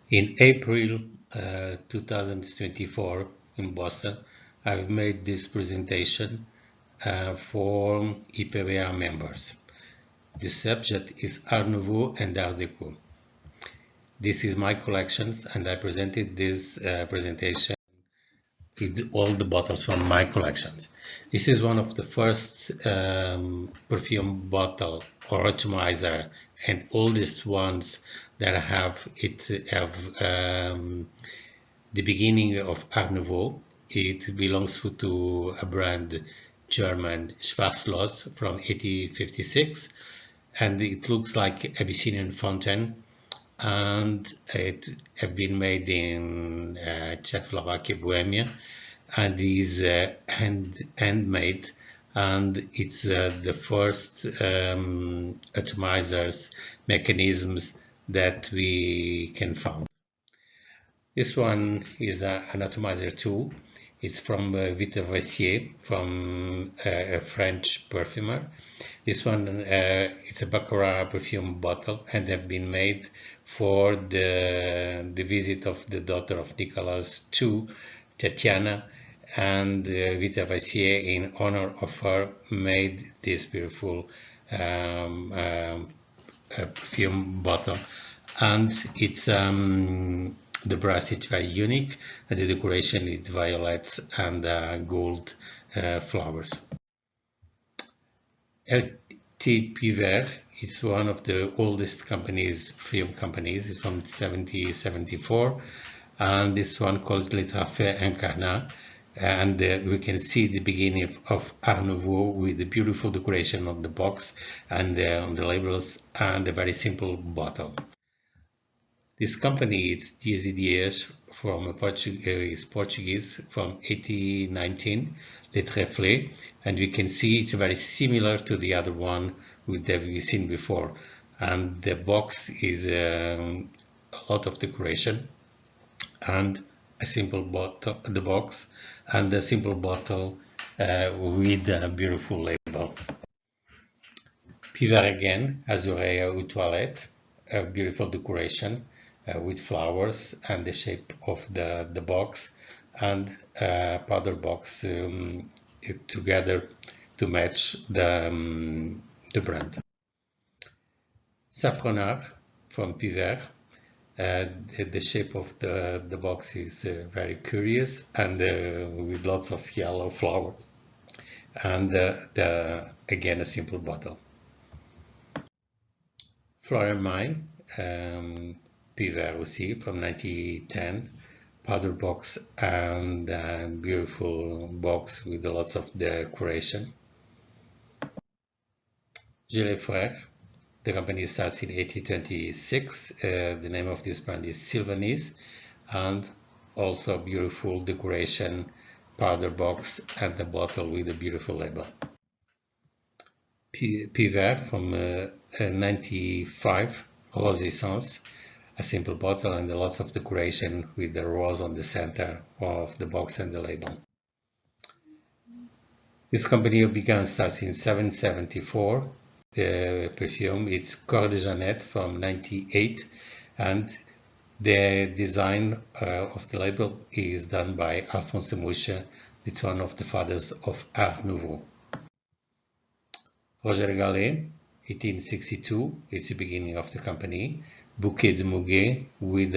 In April 2024 in Boston, I've made this presentation for IPBA members. The subject is Art Nouveau and Art Deco. This is my collections, and I presented this presentation with all the bottles from my collections. This is one of the first perfume bottle or atomizer and oldest ones that have the beginning of Art Nouveau. It belongs to a brand German Schwarzlos from 1856, and it looks like Abyssinian fountain, and it have been made in Czechoslovakia, Bohemia, and is handmade, and it's the first atomizers mechanisms that we can find. This one is an atomizer tool. It's from Victor Vessier, from a French perfumer. This one, it's a Baccarat perfume bottle, and have been made for the visit of the daughter of Nicholas II, Tatiana, and Victor Vessier, in honor of her, made this beautiful perfume bottle. And it's the brass is very unique, and the decoration is violets and gold flowers. LT Piver is one of the oldest companies, perfume companies. It's from 1774, and this one calls Le Trafet Incarnat, and we can see the beginning of Art Nouveau with the beautiful decoration on the box and on the labels, and a very simple bottle. This company is DZDS from Portuguese from 1819, Le Trèfle, and we can see it's very similar to the other one that we've seen before. And the box is a lot of decoration and a simple bottle, the box, and a simple bottle with a beautiful label. Piver again, Azurea ou Toilette, a beautiful decoration with flowers and the shape of the box, and powder box together to match the brand. Saffronard from Piver. The shape of the box is very curious, and with lots of yellow flowers, and again a simple bottle. Floremine, Piver aussi from 1910, powder box and beautiful box with lots of decoration. Gilles Frères, the company starts in 1826. The name of this brand is Sylvanise, and also beautiful decoration, powder box, and the bottle with a beautiful label. Piver from 95, Rosissance, a simple bottle and lots of decoration with the rose on the center of the box and the label. This company began starts in 1774. The perfume, it's Corps de Jeannette from 98, and the design of the label is done by Alphonse Mouche. It's one of the fathers of Art Nouveau. Roger Gallet, 1862, it's the beginning of the company. Bouquet de Muguet with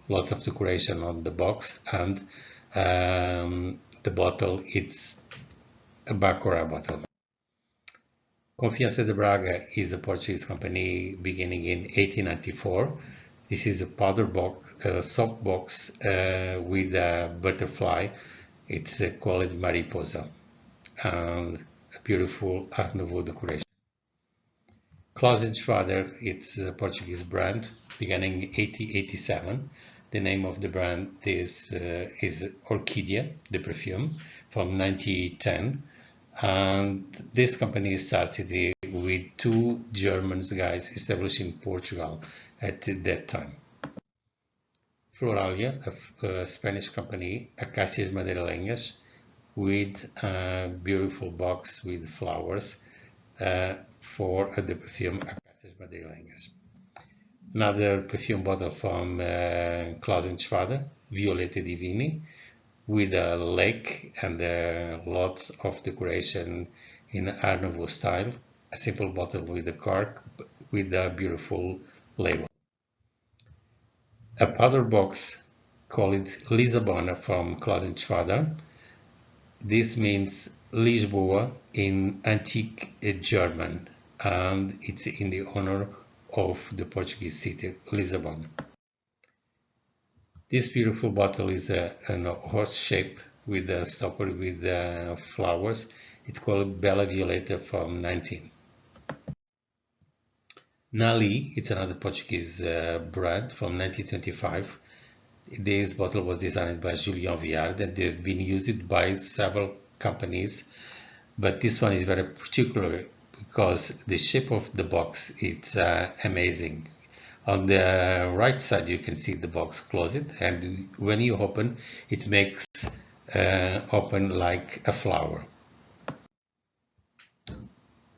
lots of decoration on the box, and the bottle, it's a Baccarat bottle. Confiança de Braga is a Portuguese company beginning in 1894. This is a powder box, soft box with a butterfly. It's called Mariposa, and a beautiful Art Nouveau decoration. Claus & Schrader, it's a Portuguese brand beginning in 1887. The name of the brand is Orquídea, the perfume, from 1910. And this company started with two German guys established in Portugal at that time. Floralia, a Spanish company, Acacias Madeirelenhas, with a beautiful box with flowers for the perfume Acacias Madeirelenhas. Another perfume bottle from Klaus & Schwader, Violette Divini, with a lake and lots of decoration in Art Nouveau style. A simple bottle with a cork with a beautiful label. A powder box called Lisabona from Klaus & Schwader. This means Lisboa in antique German, and it's in the honor of the Portuguese city, Lisbon. This beautiful bottle is a horse shape with a stopper with flowers. It's called Bella Violeta from 19. Nali, it's another Portuguese brand from 1925. This bottle was designed by Julian Viard and they've been used by several companies, but this one is very particular because the shape of the box, it's amazing. On the right side you can see the box closed, and when you open it makes open like a flower.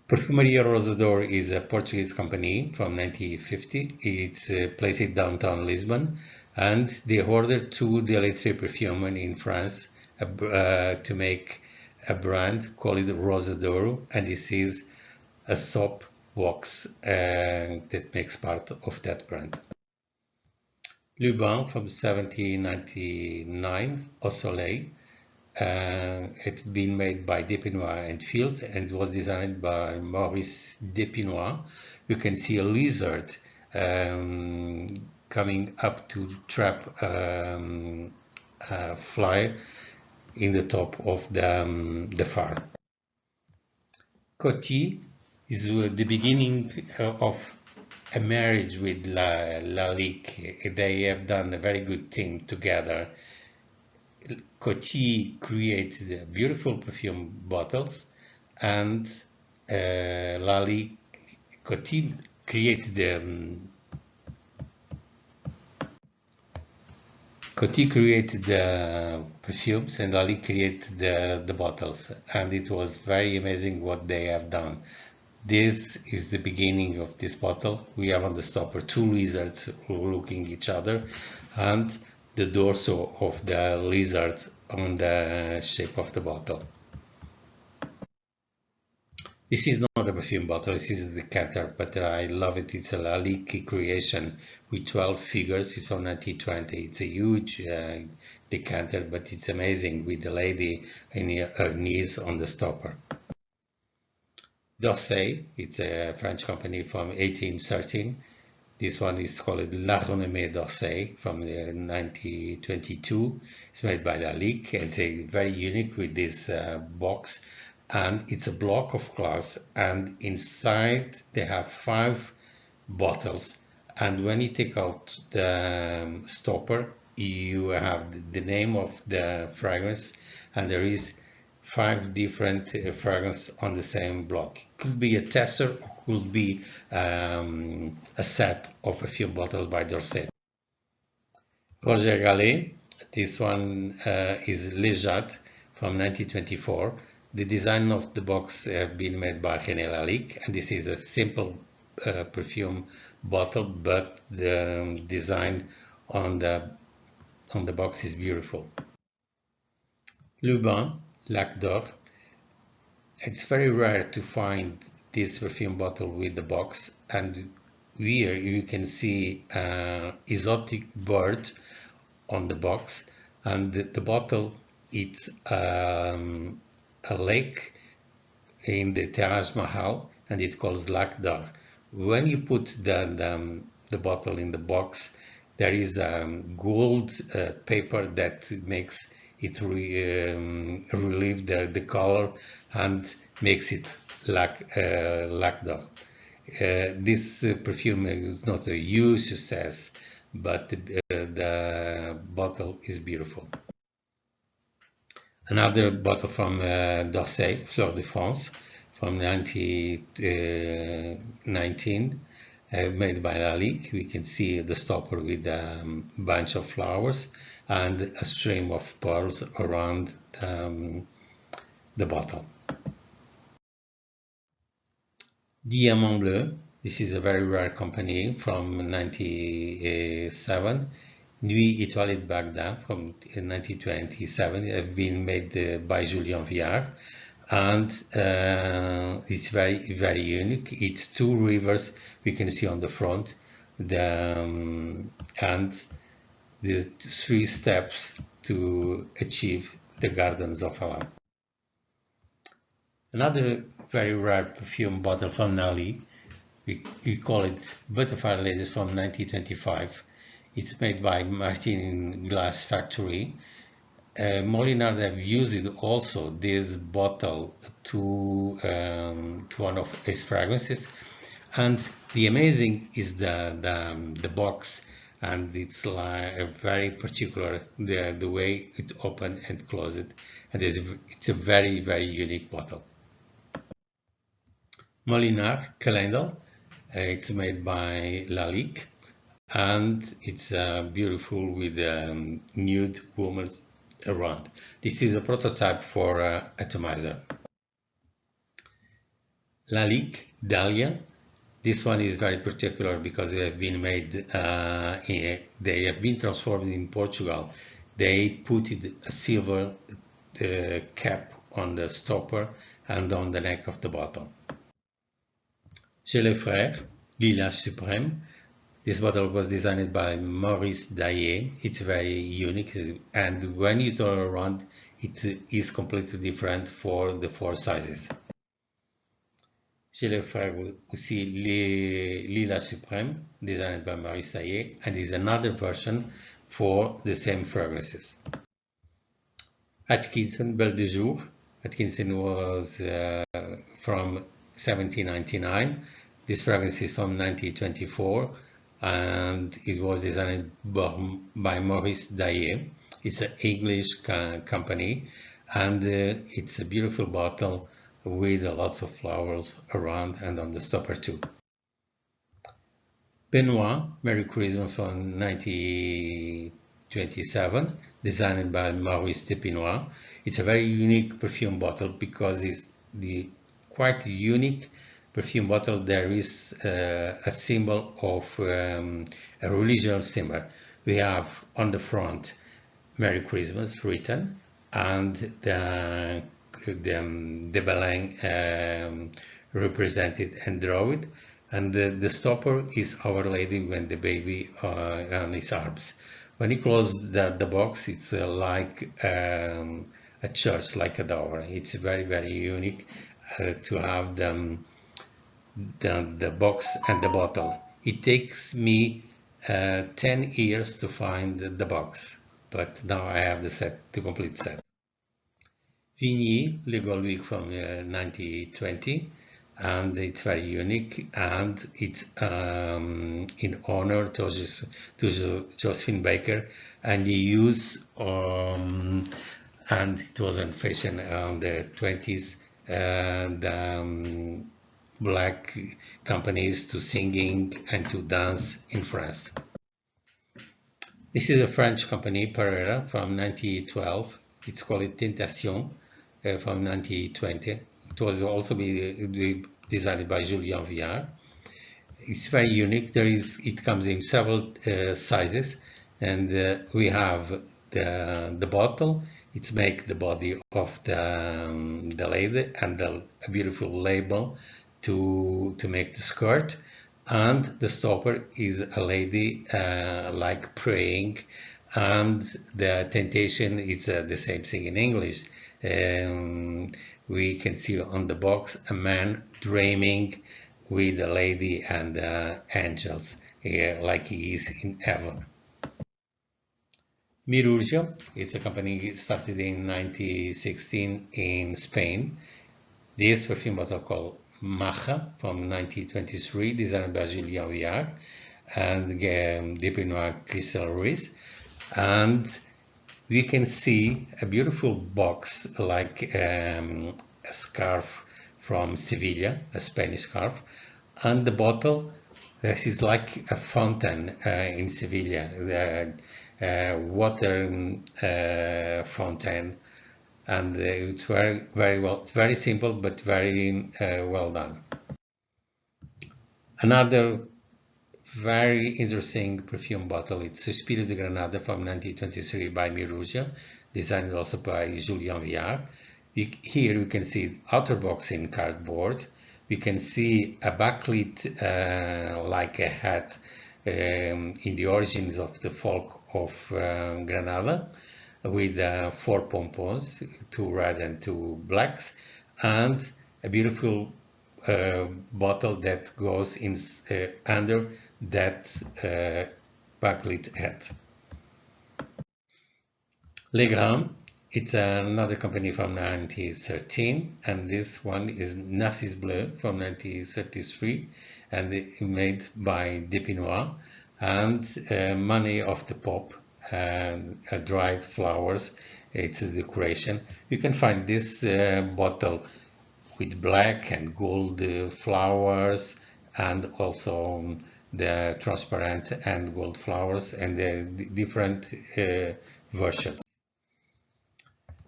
Perfumaria Rosador is a Portuguese company from 1950. It's placed downtown Lisbon, and they ordered two Delettre perfume in France to make a brand called Rosador, and this is a soap box that makes part of that brand. Lubin from 1799, Au Soleil. It's been made by Depenois and Fields and was designed by Maurice Depenois. You can see a lizard coming up to trap a fly in the top of the farm. Coty is the beginning of a marriage with Lalique. They have done a very good thing together. Coty created beautiful perfume bottles, and Coty created the perfumes, and Lalique created the bottles, and it was very amazing what they have done. This is the beginning of this bottle. We have on the stopper two lizards looking each other, and the dorso of the lizard on the shape of the bottle. This is not a perfume bottle, this is a decanter, but I love it. It's a Lalique creation with 12 figures. It's from 1920. It's a huge decanter, but it's amazing with the lady in her knees on the stopper. D'Orsay, it's a French company from 1813. This one is called La Renommée d'Orsay from 1922. It's made by Lalique and it's very unique with this box. And it's a block of glass, and inside they have 5 bottles. And when you take out the stopper, you have the name of the fragrance, and there is 5 different fragrances on the same block. It could be a tester or could be a set of perfume bottles by D'Orsay. Roger Gallet, this one is Les Jades from 1924. The design of the box have been made by René Lalique, and this is a simple perfume bottle, but the design on the box is beautiful. Lubin, Lac d'Or. It's very rare to find this perfume bottle with the box, and here you can see exotic bird on the box, and the bottle, it's a lake in the Taj Mahal, and it calls Lac d'Or. When you put the bottle in the box, there is gold paper that makes it relieve the color and makes it Lac d'Or. This perfume is not a huge success, but the bottle is beautiful. Another bottle from D'Orsay, Fleur de France, from 1919, made by Lalique. We can see the stopper with a bunch of flowers and a stream of pearls around the bottle. Diamant Bleu. This is a very rare company from 97. Nuit Étoilée de Bagdad from 1927. It has been made by Julien Viard, and it's very, very unique. It's two rivers we can see on the front, and the three steps to achieve the Gardens of Alam. Another very rare perfume bottle from Nali, we call it Butterfly Ladies from 1925. It's made by Martin Glass Factory. Molinard have used also this bottle to one of his fragrances, and the amazing is the box, and it's like very particular the way it open and close it, and it's a very, very unique bottle. Molinard Calendar, it's made by Lalique, and it's beautiful with nude women around. This is a prototype for atomizer. Lalique Dahlia. This one is very particular because they have been made, they have been transformed in Portugal. They put a silver cap on the stopper and on the neck of the bottle. Chez les Frères, Lilas Supreme. This bottle was designed by Maurice Daillé. It's very unique, and when you turn around, it is completely different for the four sizes. Chez les Frères aussi Lilas Supreme, designed by Maurice Daillé, and is another version for the same fragrances. Atkinson Belle de Jour. Atkinson was from 1799. This fragrance is from 1924, and it was designed by Maurice Daillé. It's an English company, and it's a beautiful bottle with lots of flowers around and on the stopper too. Benoit Merry Christmas from 1927, designed by Maurice Depinois. It's a very unique perfume bottle because it's the quite unique perfume bottle. There is a symbol of a religious symbol. We have on the front Merry Christmas written, and the Beleng represented and drawn, and the stopper is Our Lady with the baby on his arms. When you close the box, it's like a church, like a door. It's very, very unique to have the box and the bottle. It takes me 10 years to find the box, but now I have the complete set. Vigny Le Golwick from 1920, and it's very unique, and it's in honor to Josephine Baker, and he used and it was in fashion around the 20s, black companies to singing and to dance in France. This is a French company, Pereira, from 1912. It's called Tentation from 1920. It was also designed by Julien Viard. It's very unique. It comes in several sizes, and we have the bottle. It's make the body of the lady, and a beautiful label to make the skirt, and the stopper is a lady like praying, and the temptation is the same thing in English. We can see on the box a man dreaming with a lady and angels, like he is in heaven. Mirurgia is a company started in 1916 in Spain. This perfume bottle called Maja from 1923, designed by Julien Viard and Depinois Crystal Ruiz. And we can see a beautiful box like a scarf from Sevilla, a Spanish scarf, and the bottle that is like a fountain in Sevilla, the water fountain, and it's very well. It's very simple but very well done. Another very interesting perfume bottle, it's Suspiro de Granada from 1923 by Miruja, designed also by Julien Viard. Here you can see outer box in cardboard. We can see a backlit like a hat in the origins of the folk of Granada, with 4 pompons, 2 red and 2 blacks, and a beautiful bottle that goes in under that backlit hat. Legrand, it's another company from 1913, and this one is Narcisse Bleu from 1933, and made by Depinois, and Money of the Pop, and dried flowers. It's a decoration. You can find this bottle with black and gold flowers, and also the transparent and gold flowers, and the different versions.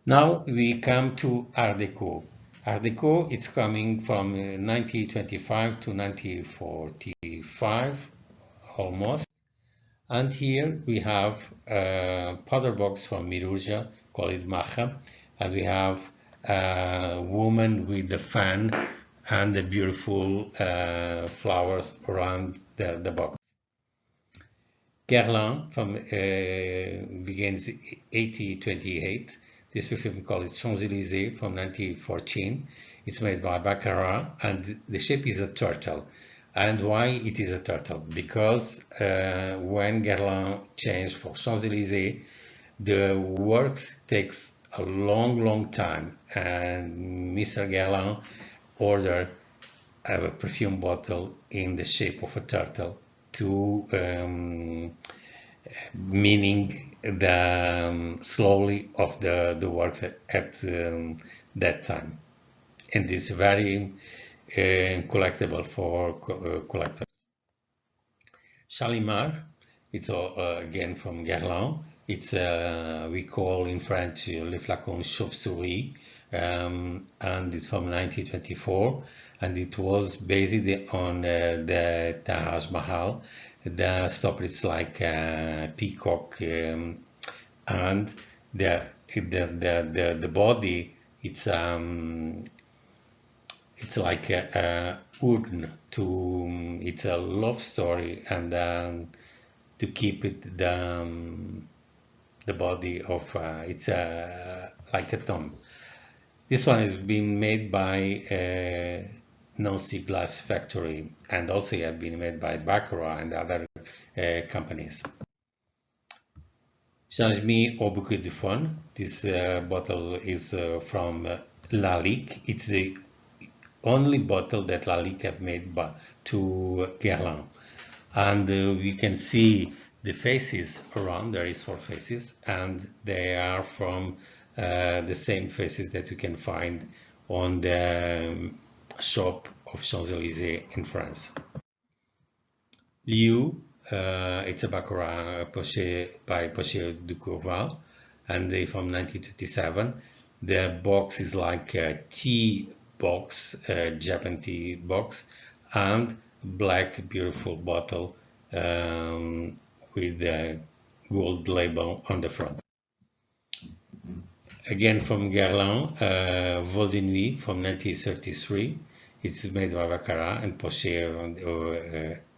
Now we come to Art Deco. Art Deco, it's coming from 1925 to 1945, almost. And here we have a powder box from Miruja called Macha, and we have a woman with a fan and the beautiful flowers around the box. Guerlain from begins 1828. This perfume called Champs-Élysées from 1914. It's made by Baccarat, and the shape is a turtle. And why it is a turtle? Because when Guerlain changed for Champs-Élysées, the works takes a long time, and Mr. Guerlain ordered a perfume bottle in the shape of a turtle to meaning the slowly of the works at that time, and it's very collectible for collectors. Shalimar, it's again from Guerlain. It's we call in French Le Flacon Chauve-souris, and it's from 1924, and it was based on the Taj Mahal. The stopper is like a peacock, and the body, it's like a urn to, it's a love story, and to keep it the body of it's like a tomb. This one has been made by Nancy Glass Factory, and also have been made by Baccarat and other companies. Change-Me au Bouquet de Fun. This bottle is from Lalique. It's the only bottle that Lalique have made to Guerlain. And we can see the faces around. There is 4 faces, and they are from the same faces that you can find on the shop of Champs-Élysées in France. Liu, it's a Baccarat by Poche de Courval, and they from 1927. The box is like a tea box, Japan tea box, and black beautiful bottle with the gold label on the front. Again from Guerlain, Vol de Nuit from 1933. It's made by Baccarat and Poche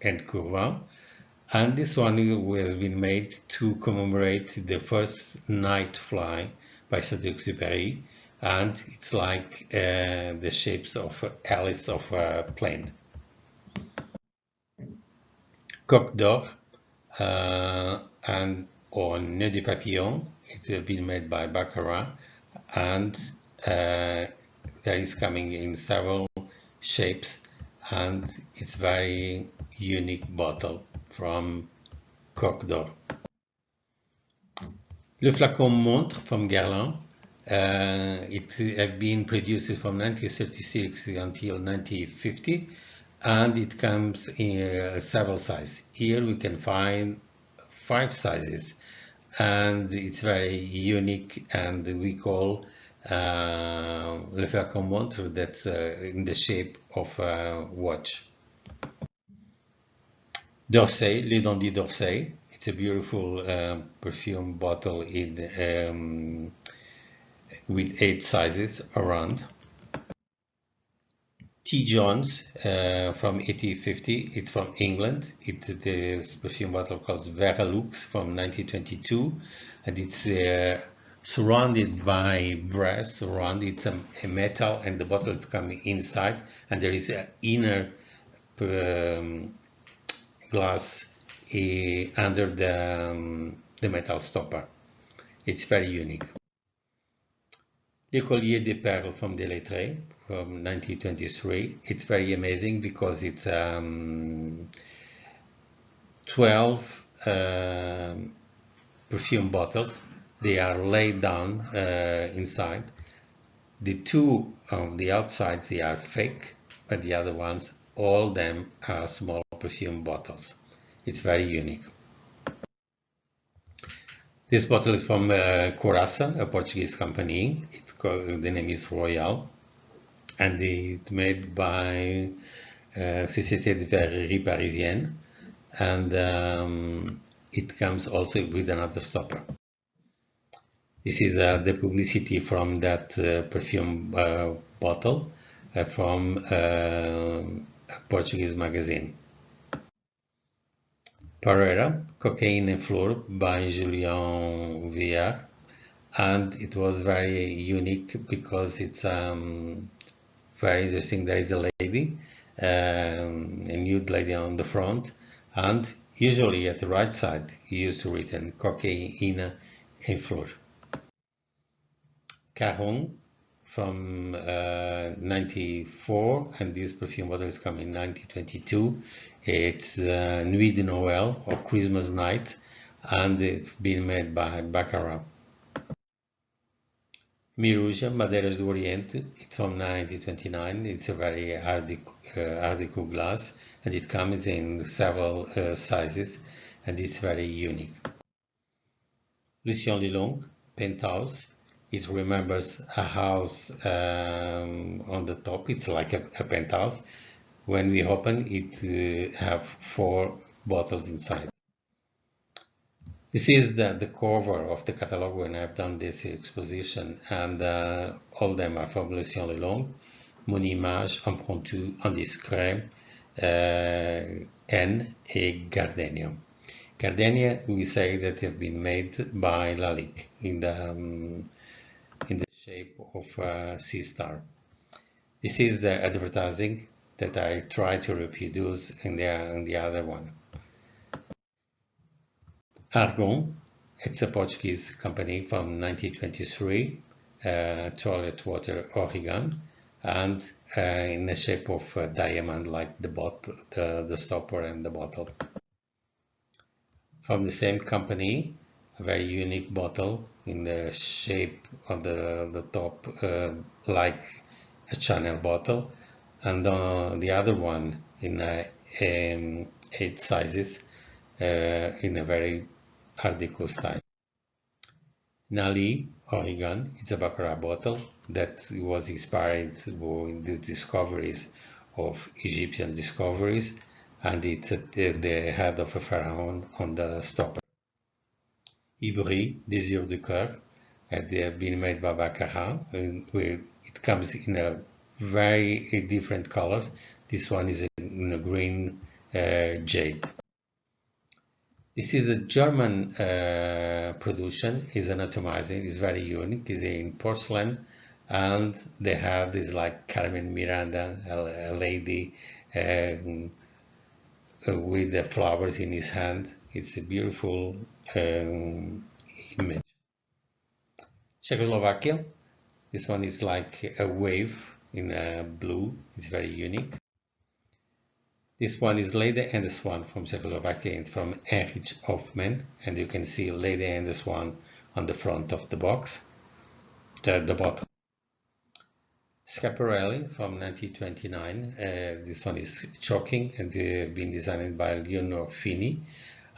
and Courval. And this one has been made to commemorate the first night fly by Saint-Exupéry, and it's like the shapes of Alice of a plane. Coq d'Or and on Nœud de Papillon, it's been made by Baccarat, and there is coming in several shapes, and it's very unique bottle from Coq d'Or. Le Flacon Montre from Guerlain. It has been produced from 1936 until 1950, and it comes in several sizes. Here we can find 5 sizes, and it's very unique, and we call Le Flacon Montre, that's in the shape of a watch. d'Orsay, Le Dandy d'Orsay. It's a beautiful perfume bottle with 8 sizes around. T. Jones from 1850. It's from England. This perfume bottle called Veralux from 1922, and it's surrounded by brass. It's a metal, and the bottle is coming inside, and there is an inner glass under the metal stopper. It's very unique. Le Collier des Perles from Delettré from 1923. It's very amazing because it's 12 perfume bottles. They are laid down inside. The two on the outsides, they are fake, but the other ones, all of them are small perfume bottles. It's very unique. This bottle is from Coraça, a Portuguese company. The name is Royal, and it's made by Société de Verrerie Parisienne, and it comes also with another stopper. This is the publicity from that perfume bottle from a Portuguese magazine. Pereira, Cocaine et Fleur by Julien Viard, and it was very unique because it's very interesting. There is a lady, a nude lady on the front, and usually at the right side he used to written Cocaine et Fleur. Caron from 94, and this perfume bottle is coming in 1922. It's Nuit de Noël, or Christmas night, and it's been made by Baccarat. Miruja, Madeiras do Oriente, it's from 1929. It's a very Art Deco glass, and it comes in several sizes, and it's very unique. Lucien Lelong, Penthouse. It remembers a house on the top. It's like a penthouse. When we open it, have 4 bottles inside. This is the cover of the catalog when I've done this exposition, and all of them are from Lucien Lelong, Mon Image, Impromptu, Indiscret, and a Gardenia. Gardenia, we say that have been made by Lalique in the shape of a sea star. This is the advertising that I try to reproduce in the other one. Argon, it's a Portuguese company from 1923, toilet water Origan, and in the shape of a diamond, like the bottle, the stopper and the bottle. From the same company, a very unique bottle in the shape of the top, like a Chanel bottle, and the other one in 8 sizes in a very Art Deco style. Nali Origan, it's a Baccarat bottle that was inspired by the discoveries of Egyptian discoveries, and it's the head of a pharaoh on the stopper. Ivry, Désir du Cœur, they have been made by Baccarat. It comes in a very different colors. This one is in a green jade. This is a German production. It's an atomizer. It's very unique. It's in porcelain, and the head is like Carmen Miranda, a lady with the flowers in his hand. It's a beautiful image. Czechoslovakia. This one is like a wave in blue. It's very unique. This one is Lady and the Swan from Czechoslovakia. It's from Erich Hoffmann, and you can see Lady and the Swan on the front of the box, the bottom. Schiaparelli from 1929. This one is shocking, and been designed by Leonor Fini.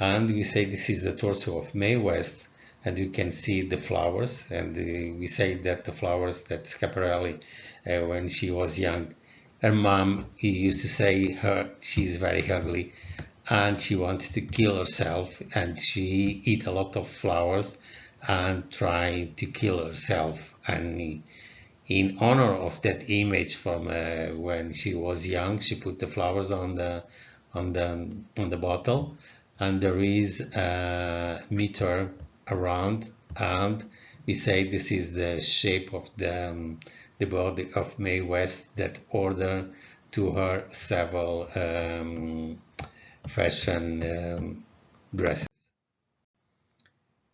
And we say this is the torso of Mae West, and you can see the flowers. And we say that the flowers that Schiaparelli, when she was young, her mom, he used to say she's very ugly, and she wanted to kill herself, and she eat a lot of flowers and tried to kill herself. And in honor of that image from when she was young, she put the flowers on the bottle, and there is a meter around, and we say this is the shape of the body of Mae West that ordered to her several fashion dresses.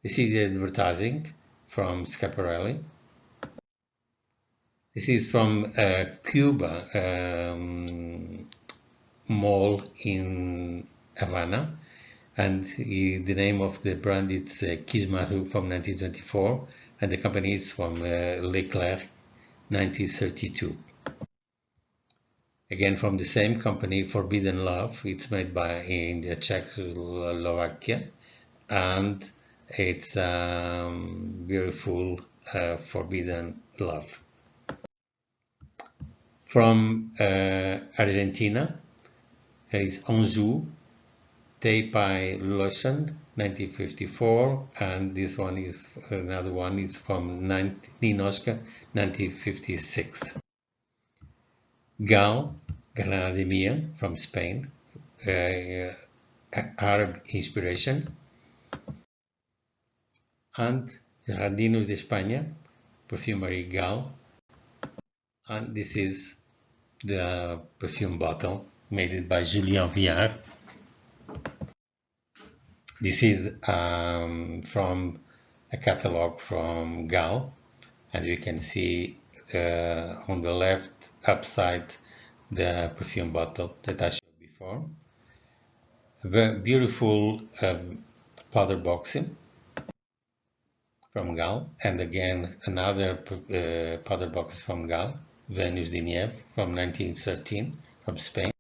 This is the advertising from Schiaparelli. This is from Cuba mall in Havana, and the name of the brand is Kismaru from 1924, and the company is from Leclerc 1932. Again, from the same company, Forbidden Love. It's made in the Czechoslovakia, and it's beautiful Forbidden Love. From Argentina, there is Anjou Taipei Lotion 1954, and this one is another one is from Ninoshka 1956. Gal Granademia from Spain, Arab inspiration, and Jardinus de España, Perfumery Gal, and this is the perfume bottle made by Julien Viard. This is from a catalog from Gal, and you can see on the left upside the perfume bottle that I showed before. A very beautiful powder boxing from Gal, and again another powder box from Gal, Venus de Nieve from 1913 from Spain.